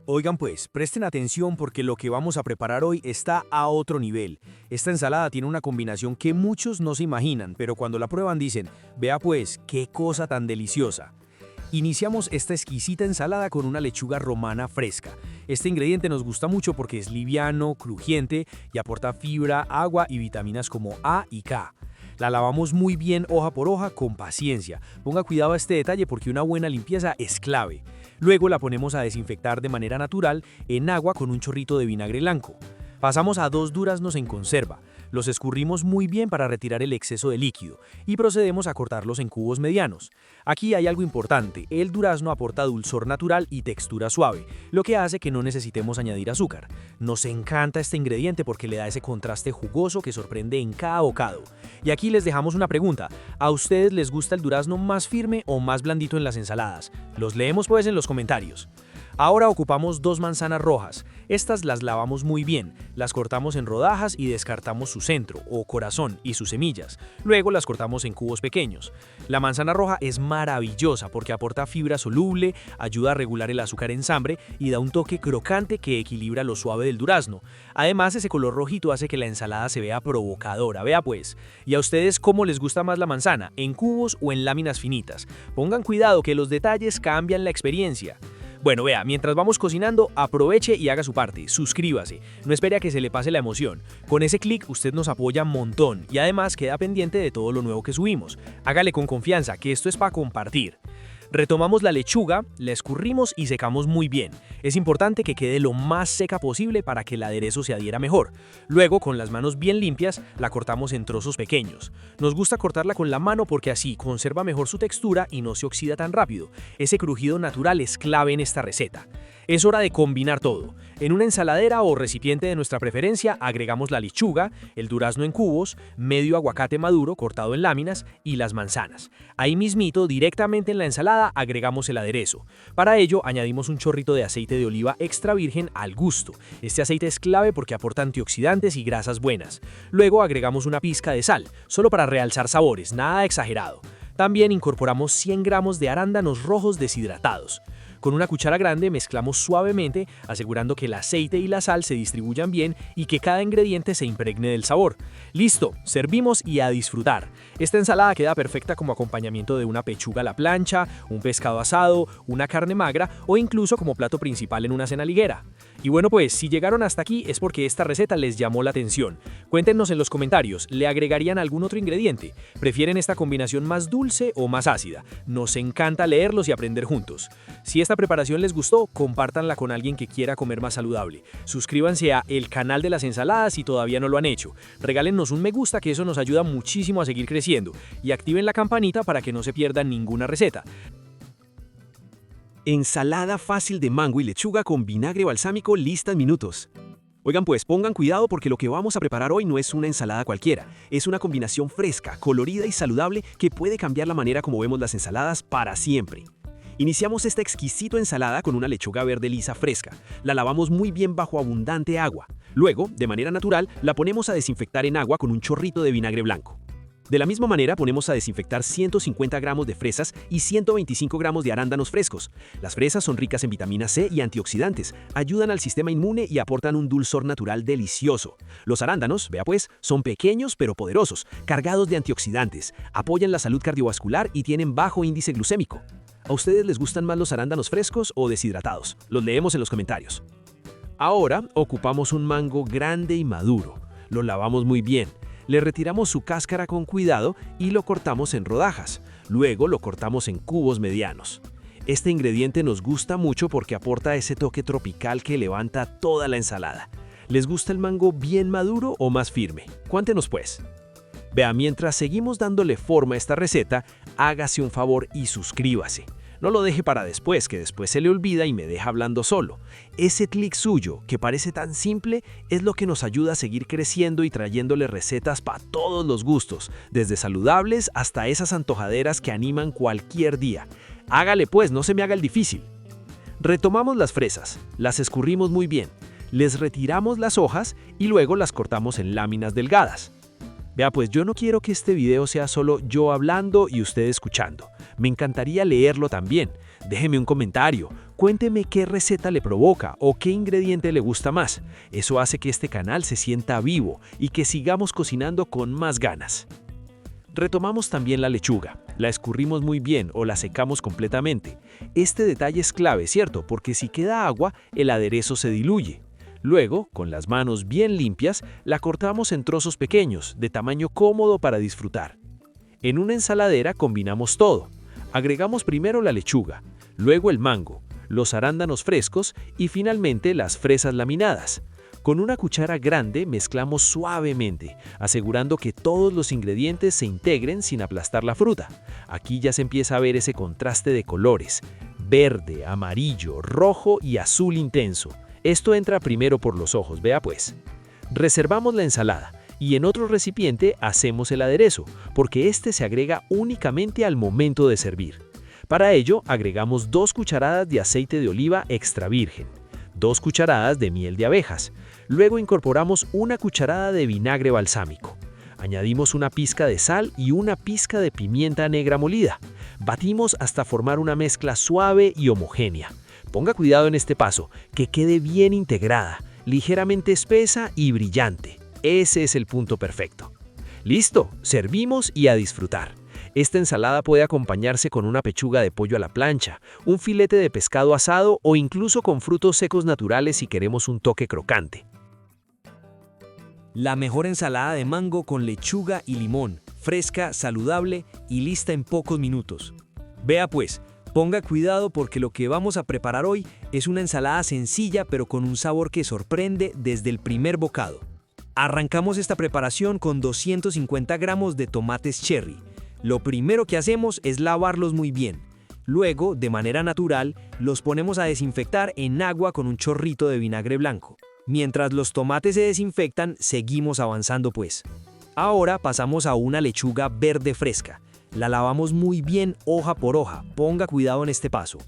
Oigan pues, presten atención porque lo que vamos a preparar hoy está a otro nivel. Esta ensalada tiene una combinación que muchos no se imaginan, pero cuando la prueban dicen, vea pues, qué cosa tan deliciosa. Iniciamos esta exquisita ensalada con una lechuga romana fresca. Este ingrediente nos gusta mucho porque es liviano, crujiente y aporta fibra, agua y vitaminas como A y K. La lavamos muy bien hoja por hoja con paciencia. Ponga cuidado a este detalle porque una buena limpieza es clave. Luego la ponemos a desinfectar de manera natural en agua con un chorrito de vinagre blanco. Pasamos a 2 duraznos en conserva. Los escurrimos muy bien para retirar el exceso de líquido y procedemos a cortarlos en cubos medianos. Aquí hay algo importante, el durazno aporta dulzor natural y textura suave, lo que hace que no necesitemos añadir azúcar. Nos encanta este ingrediente porque le da ese contraste jugoso que sorprende en cada bocado. Y aquí les dejamos una pregunta, ¿a ustedes les gusta el durazno más firme o más blandito en las ensaladas? Los leemos pues en los comentarios. Ahora ocupamos 2 manzanas rojas. Estas las lavamos muy bien, las cortamos en rodajas y descartamos su centro, o corazón, y sus semillas. Luego las cortamos en cubos pequeños. La manzana roja es maravillosa porque aporta fibra soluble, ayuda a regular el azúcar en sangre y da un toque crocante que equilibra lo suave del durazno. Además, ese color rojito hace que la ensalada se vea provocadora, vea pues. ¿Y a ustedes cómo les gusta más la manzana, en cubos o en láminas finitas? Pongan cuidado que los detalles cambian la experiencia. Bueno, vea, mientras vamos cocinando, aproveche y haga su parte, suscríbase, no espere a que se le pase la emoción. Con ese clic usted nos apoya un montón y además queda pendiente de todo lo nuevo que subimos. Hágale con confianza, que esto es para compartir. Retomamos la lechuga, la escurrimos y secamos muy bien. Es importante que quede lo más seca posible para que el aderezo se adhiera mejor. Luego, con las manos bien limpias, la cortamos en trozos pequeños. Nos gusta cortarla con la mano porque así conserva mejor su textura y no se oxida tan rápido. Ese crujido natural es clave en esta receta. Es hora de combinar todo. En una ensaladera o recipiente de nuestra preferencia agregamos la lechuga, el durazno en cubos, medio aguacate maduro cortado en láminas y las manzanas. Ahí mismito, directamente en la ensalada, agregamos el aderezo. Para ello, añadimos un chorrito de aceite de oliva extra virgen al gusto. Este aceite es clave porque aporta antioxidantes y grasas buenas. Luego agregamos una pizca de sal, solo para realzar sabores, nada exagerado. También incorporamos 100 gramos de arándanos rojos deshidratados. Con una cuchara grande mezclamos suavemente, asegurando que el aceite y la sal se distribuyan bien y que cada ingrediente se impregne del sabor. ¡Listo! Servimos y a disfrutar. Esta ensalada queda perfecta como acompañamiento de una pechuga a la plancha, un pescado asado, una carne magra o incluso como plato principal en una cena liguera. Y bueno pues, si llegaron hasta aquí es porque esta receta les llamó la atención. Cuéntenos en los comentarios, ¿le agregarían algún otro ingrediente? ¿Prefieren esta combinación más dulce o más ácida? Nos encanta leerlos y aprender juntos. Si esta preparación les gustó, compártanla con alguien que quiera comer más saludable. Suscríbanse a El Canal de las Ensaladas si todavía no lo han hecho. Regálennos un me gusta que eso nos ayuda muchísimo a seguir creciendo. Y activen la campanita para que no se pierdan ninguna receta. Ensalada fácil de mango y lechuga con vinagre balsámico lista en minutos. Oigan pues, pongan cuidado porque lo que vamos a preparar hoy no es una ensalada cualquiera. Es una combinación fresca, colorida y saludable que puede cambiar la manera como vemos las ensaladas para siempre. Iniciamos esta exquisita ensalada con una lechuga verde lisa fresca. La lavamos muy bien bajo abundante agua. Luego, de manera natural, la ponemos a desinfectar en agua con un chorrito de vinagre blanco. De la misma manera ponemos a desinfectar 150 gramos de fresas y 125 gramos de arándanos frescos. Las fresas son ricas en vitamina C y antioxidantes, ayudan al sistema inmune y aportan un dulzor natural delicioso. Los arándanos, vea pues, son pequeños pero poderosos, cargados de antioxidantes, apoyan la salud cardiovascular y tienen bajo índice glucémico. ¿A ustedes les gustan más los arándanos frescos o deshidratados? Los leemos en los comentarios. Ahora ocupamos un mango grande y maduro. Lo lavamos muy bien. Le retiramos su cáscara con cuidado y lo cortamos en rodajas. Luego lo cortamos en cubos medianos. Este ingrediente nos gusta mucho porque aporta ese toque tropical que levanta toda la ensalada. ¿Les gusta el mango bien maduro o más firme? Cuéntenos pues. Vea, mientras seguimos dándole forma a esta receta, hágase un favor y suscríbase. No lo deje para después, que después se le olvida y me deja hablando solo. Ese clic suyo, que parece tan simple, es lo que nos ayuda a seguir creciendo y trayéndole recetas para todos los gustos, desde saludables hasta esas antojaderas que animan cualquier día. Hágale pues, no se me haga el difícil. Retomamos las fresas, las escurrimos muy bien, les retiramos las hojas y luego las cortamos en láminas delgadas. Vea, pues yo no quiero que este video sea solo yo hablando y usted escuchando. Me encantaría leerlo también. Déjeme un comentario, cuénteme qué receta le provoca o qué ingrediente le gusta más. Eso hace que este canal se sienta vivo y que sigamos cocinando con más ganas. Retomamos también la lechuga. La escurrimos muy bien o la secamos completamente. Este detalle es clave, ¿cierto? Porque si queda agua, el aderezo se diluye. Luego, con las manos bien limpias, la cortamos en trozos pequeños, de tamaño cómodo para disfrutar. En una ensaladera combinamos todo. Agregamos primero la lechuga, luego el mango, los arándanos frescos y finalmente las fresas laminadas. Con una cuchara grande mezclamos suavemente, asegurando que todos los ingredientes se integren sin aplastar la fruta. Aquí ya se empieza a ver ese contraste de colores: verde, amarillo, rojo y azul intenso. Esto entra primero por los ojos, vea pues. Reservamos la ensalada y en otro recipiente hacemos el aderezo, porque este se agrega únicamente al momento de servir. Para ello agregamos 2 cucharadas de aceite de oliva extra virgen, 2 cucharadas de miel de abejas. Luego incorporamos una cucharada de vinagre balsámico. Añadimos una pizca de sal y una pizca de pimienta negra molida. Batimos hasta formar una mezcla suave y homogénea. Ponga cuidado en este paso, que quede bien integrada, ligeramente espesa y brillante. Ese es el punto perfecto. ¡Listo! Servimos y a disfrutar. Esta ensalada puede acompañarse con una pechuga de pollo a la plancha, un filete de pescado asado o incluso con frutos secos naturales si queremos un toque crocante. La mejor ensalada de mango con lechuga y limón, fresca, saludable y lista en pocos minutos. Vea pues, ponga cuidado porque lo que vamos a preparar hoy es una ensalada sencilla pero con un sabor que sorprende desde el primer bocado. Arrancamos esta preparación con 250 gramos de tomates cherry. Lo primero que hacemos es lavarlos muy bien. Luego, de manera natural, los ponemos a desinfectar en agua con un chorrito de vinagre blanco. Mientras los tomates se desinfectan, seguimos avanzando pues. Ahora pasamos a una lechuga verde fresca. La lavamos muy bien hoja por hoja, ponga cuidado en este paso.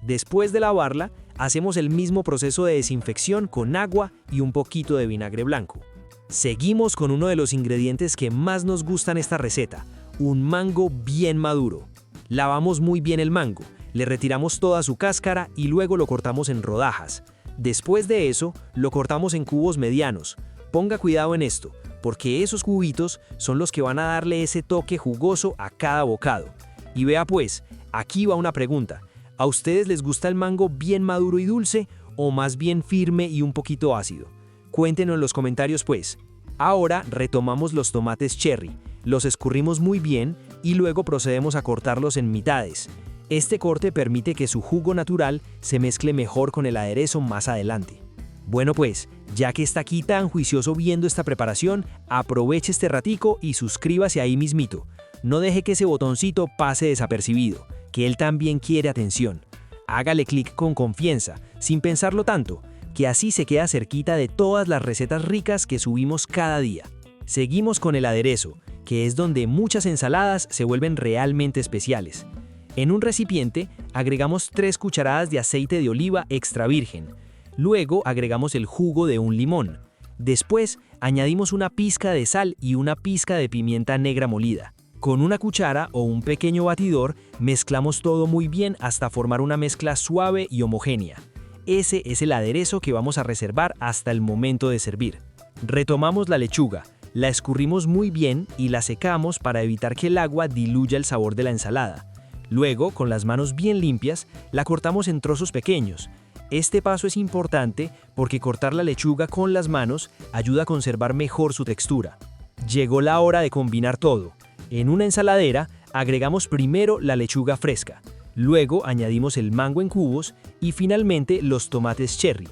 Después de lavarla, hacemos el mismo proceso de desinfección con agua y un poquito de vinagre blanco. Seguimos con uno de los ingredientes que más nos gustan en esta receta, un mango bien maduro. Lavamos muy bien el mango, le retiramos toda su cáscara y luego lo cortamos en rodajas. Después de eso, lo cortamos en cubos medianos. Ponga cuidado en esto, porque esos cubitos son los que van a darle ese toque jugoso a cada bocado. Y vea pues, aquí va una pregunta. ¿A ustedes les gusta el mango bien maduro y dulce o más bien firme y un poquito ácido? Cuéntenos en los comentarios pues. Ahora retomamos los tomates cherry, los escurrimos muy bien y luego procedemos a cortarlos en mitades. Este corte permite que su jugo natural se mezcle mejor con el aderezo más adelante. Bueno pues, ya que está aquí tan juicioso viendo esta preparación, aproveche este ratico y suscríbase ahí mismito. No deje que ese botoncito pase desapercibido, que él también quiere atención. Hágale clic con confianza, sin pensarlo tanto, que así se queda cerquita de todas las recetas ricas que subimos cada día. Seguimos con el aderezo, que es donde muchas ensaladas se vuelven realmente especiales. En un recipiente agregamos 3 cucharadas de aceite de oliva extra virgen. Luego agregamos el jugo de un limón. Después añadimos una pizca de sal y una pizca de pimienta negra molida. Con una cuchara o un pequeño batidor mezclamos todo muy bien hasta formar una mezcla suave y homogénea. Ese es el aderezo que vamos a reservar hasta el momento de servir. Retomamos la lechuga, la escurrimos muy bien y la secamos para evitar que el agua diluya el sabor de la ensalada. Luego, con las manos bien limpias, la cortamos en trozos pequeños. Este paso es importante porque cortar la lechuga con las manos ayuda a conservar mejor su textura. Llegó la hora de combinar todo. En una ensaladera, agregamos primero la lechuga fresca, luego añadimos el mango en cubos y finalmente los tomates cherry.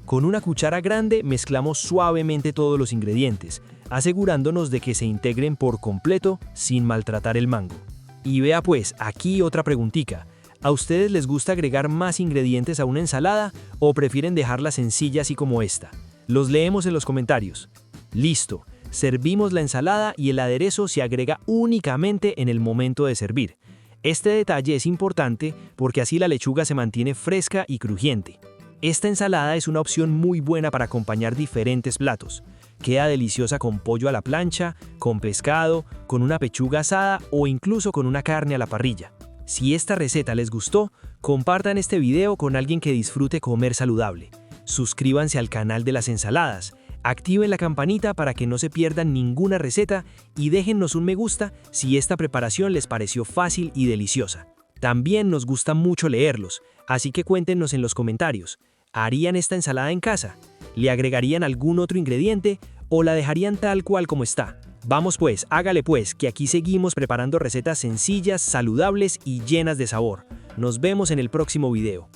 Con una cuchara grande mezclamos suavemente todos los ingredientes, asegurándonos de que se integren por completo sin maltratar el mango. Y vea pues, aquí otra preguntita. ¿A ustedes les gusta agregar más ingredientes a una ensalada o prefieren dejarla sencilla así como esta? Los leemos en los comentarios. Listo, servimos la ensalada y el aderezo se agrega únicamente en el momento de servir. Este detalle es importante porque así la lechuga se mantiene fresca y crujiente. Esta ensalada es una opción muy buena para acompañar diferentes platos. Queda deliciosa con pollo a la plancha, con pescado, con una pechuga asada o incluso con una carne a la parrilla. Si esta receta les gustó, compartan este video con alguien que disfrute comer saludable. Suscríbanse al canal de las ensaladas, activen la campanita para que no se pierdan ninguna receta y déjennos un me gusta si esta preparación les pareció fácil y deliciosa. También nos gusta mucho leerlos, así que cuéntenos en los comentarios. ¿Harían esta ensalada en casa? ¿Le agregarían algún otro ingrediente o la dejarían tal cual como está? Vamos pues, hágale pues, que aquí seguimos preparando recetas sencillas, saludables y llenas de sabor. Nos vemos en el próximo video.